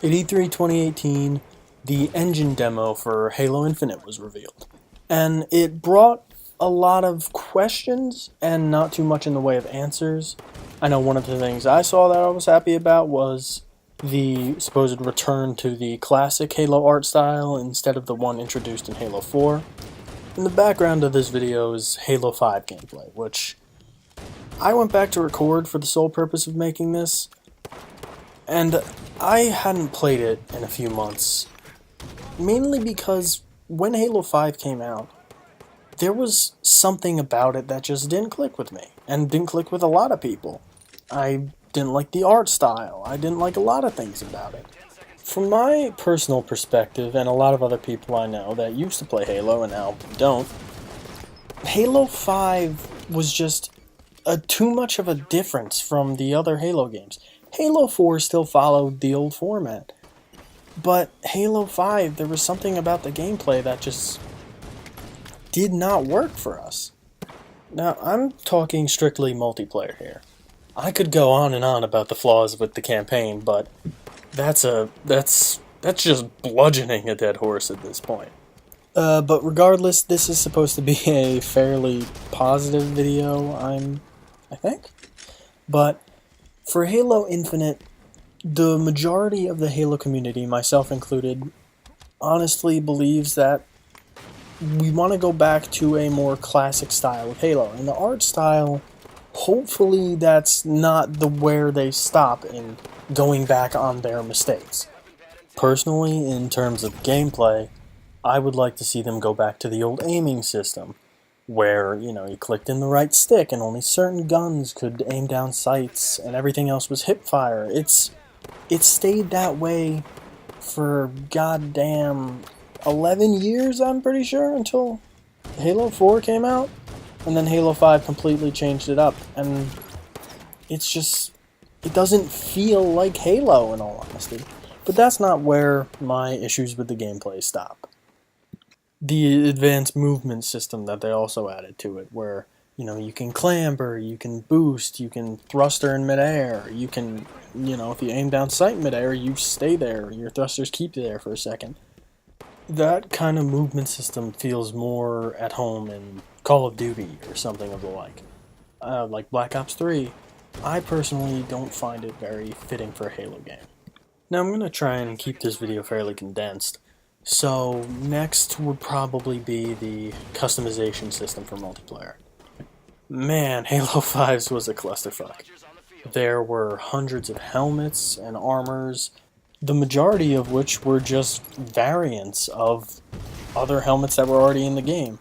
At E3 2018, the engine demo for Halo Infinite was revealed, and it brought a lot of questions and not too much in the way of answers. I know one of the things I saw that I was happy about was the supposed return to the classic Halo art style instead of the one introduced in Halo 4. And the background of this video is Halo 5 gameplay, which I went back to record for the sole purpose of making this, and I hadn't played it in a few months, mainly because when Halo 5 came out, there was something about it that just didn't click with me, and didn't click with a lot of people. I didn't like the art style, I didn't like a lot of things about it. From my personal perspective, and a lot of other people I know that used to play Halo and now don't, Halo 5 was just too much of a difference from the other Halo games. Halo 4 still followed the old format, but Halo 5, there was something about the gameplay that just did not work for us. Now, I'm talking strictly multiplayer here. I could go on and on about the flaws with the campaign, but that's just bludgeoning a dead horse at this point. But regardless, this is supposed to be a fairly positive video, I think. But for Halo Infinite, the majority of the Halo community, myself included, honestly believes that we want to go back to a more classic style of Halo. And the art style, hopefully that's not where they stop in going back on their mistakes. Personally, in terms of gameplay, I would like to see them go back to the old aiming system, where, you clicked in the right stick and only certain guns could aim down sights and everything else was hipfire. It stayed that way for goddamn 11 years, I'm pretty sure, until Halo 4 came out, and then Halo 5 completely changed it up, and it doesn't feel like Halo in all honesty. But that's not where my issues with the gameplay stop. The advanced movement system that they also added to it, where, you can clamber, you can boost, you can thruster in midair, you can, if you aim down sight in midair, you stay there, your thrusters keep you there for a second. That kind of movement system feels more at home in Call of Duty or something of the like Black Ops 3. I personally don't find it very fitting for a Halo game. Now I'm going to try and keep this video fairly condensed. So next would probably be the customization system for multiplayer. Man, Halo 5's was a clusterfuck. There were hundreds of helmets and armors, the majority of which were just variants of other helmets that were already in the game.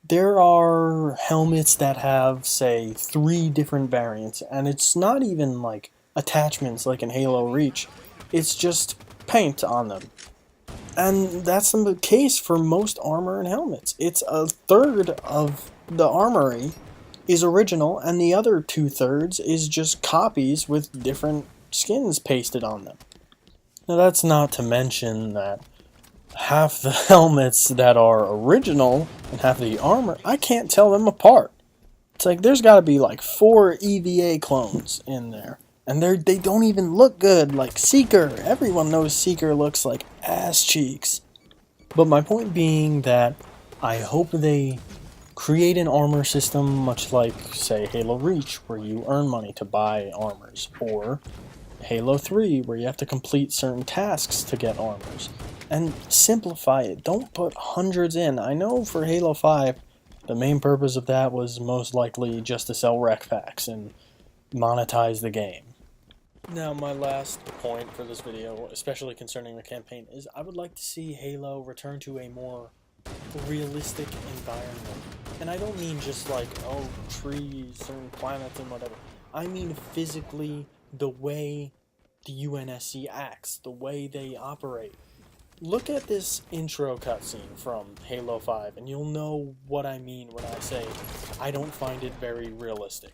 There are helmets that have, say, 3 different variants, and it's not even like attachments like in Halo Reach, it's just paint on them. And that's the case for most armor and helmets. It's a third of the armory is original, and the other 2/3 is just copies with different skins pasted on them. Now that's not to mention that half the helmets that are original and half the armor, I can't tell them apart. It's like there's got to be like 4 EVA clones in there. And they don't even look good, like Seeker. Everyone knows Seeker looks like ass cheeks. But my point being that I hope they create an armor system much like, say, Halo Reach, where you earn money to buy armors, or Halo 3, where you have to complete certain tasks to get armors. And simplify it. Don't put hundreds in. I know for Halo 5, the main purpose of that was most likely just to sell rec packs and monetize the game. Now, my last point for this video, especially concerning the campaign, is I would like to see Halo return to a more realistic environment. And I don't mean just like, trees, certain planets and whatever. I mean physically the way the UNSC acts, the way they operate. Look at this intro cutscene from Halo 5, and you'll know what I mean when I say I don't find it very realistic.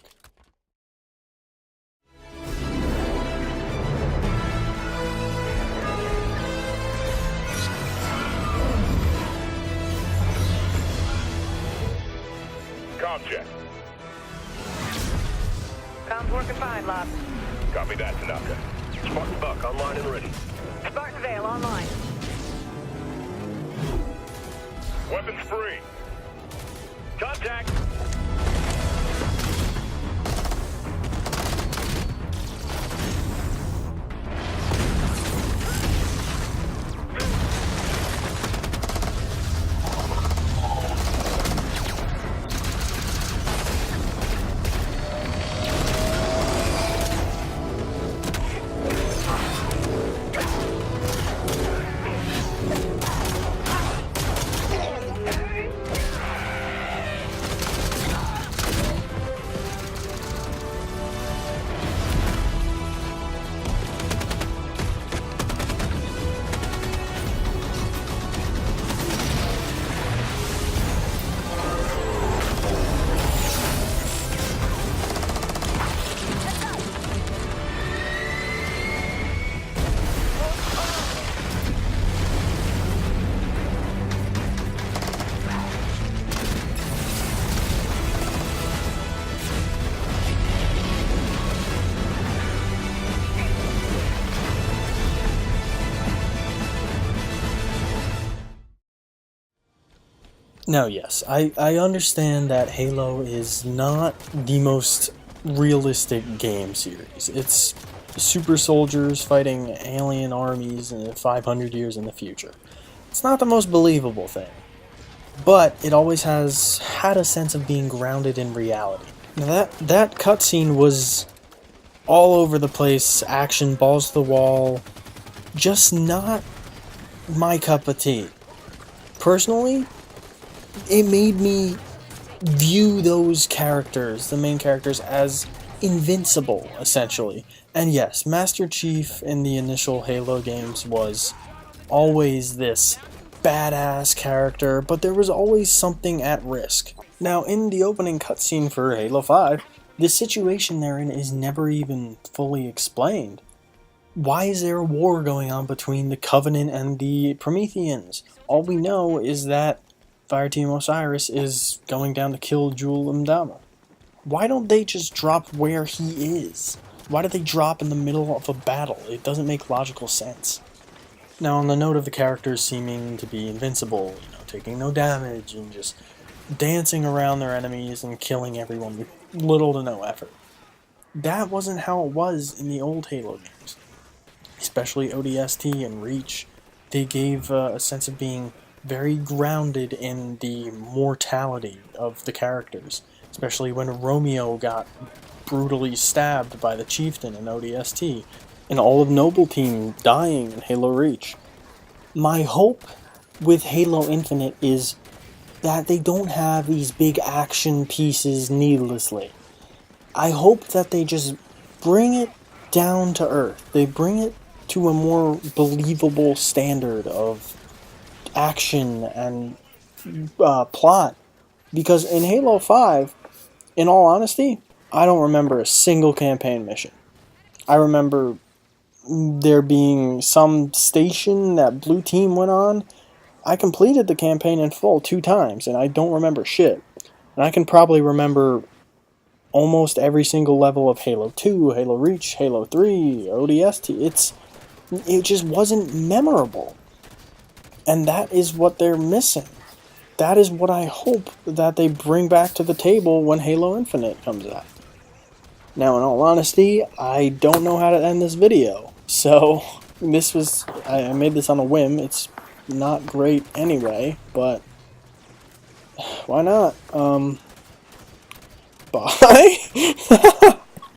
Comm check. Comms working fine, Lop. Copy that, Tanaka. Smart and Buck online and ready. online. Weapons free. Contact. Now, yes, I understand that Halo is not the most realistic game series. It's super soldiers fighting alien armies in 500 years in the future. It's not the most believable thing, but it always has had a sense of being grounded in reality. Now, that cutscene was all over the place, action, balls to the wall, just not my cup of tea. Personally, it made me view those characters, the main characters, as invincible, essentially. And yes, Master Chief in the initial Halo games was always this badass character, but there was always something at risk. Now, in the opening cutscene for Halo 5, the situation they're in is never even fully explained. Why is there a war going on between the Covenant and the Prometheans? All we know is that Fireteam Osiris is going down to kill Jul 'Mdama. Why don't they just drop where he is? Why do they drop in the middle of a battle? It doesn't make logical sense. Now, on the note of the characters seeming to be invincible, taking no damage and just dancing around their enemies and killing everyone with little to no effort. That wasn't how it was in the old Halo games. Especially ODST and Reach. They gave a sense of being very grounded in the mortality of the characters, especially when Romeo got brutally stabbed by the Chieftain in ODST, and all of Noble Team dying in Halo Reach. My hope with Halo Infinite is that they don't have these big action pieces needlessly. I hope that they just bring it down to earth. They bring it to a more believable standard of action and plot, because in Halo 5, in all honesty, I don't remember a single campaign mission. I remember there being some station that Blue Team went on. I completed the campaign in full 2 times, and I don't remember shit. And I can probably remember almost every single level of Halo 2, Halo Reach, Halo 3, ODST. It just wasn't memorable. And that is what they're missing. That is what I hope that they bring back to the table when Halo Infinite comes out. Now, in all honesty, I don't know how to end this video. So, I made this on a whim. It's not great anyway, but why not? Bye?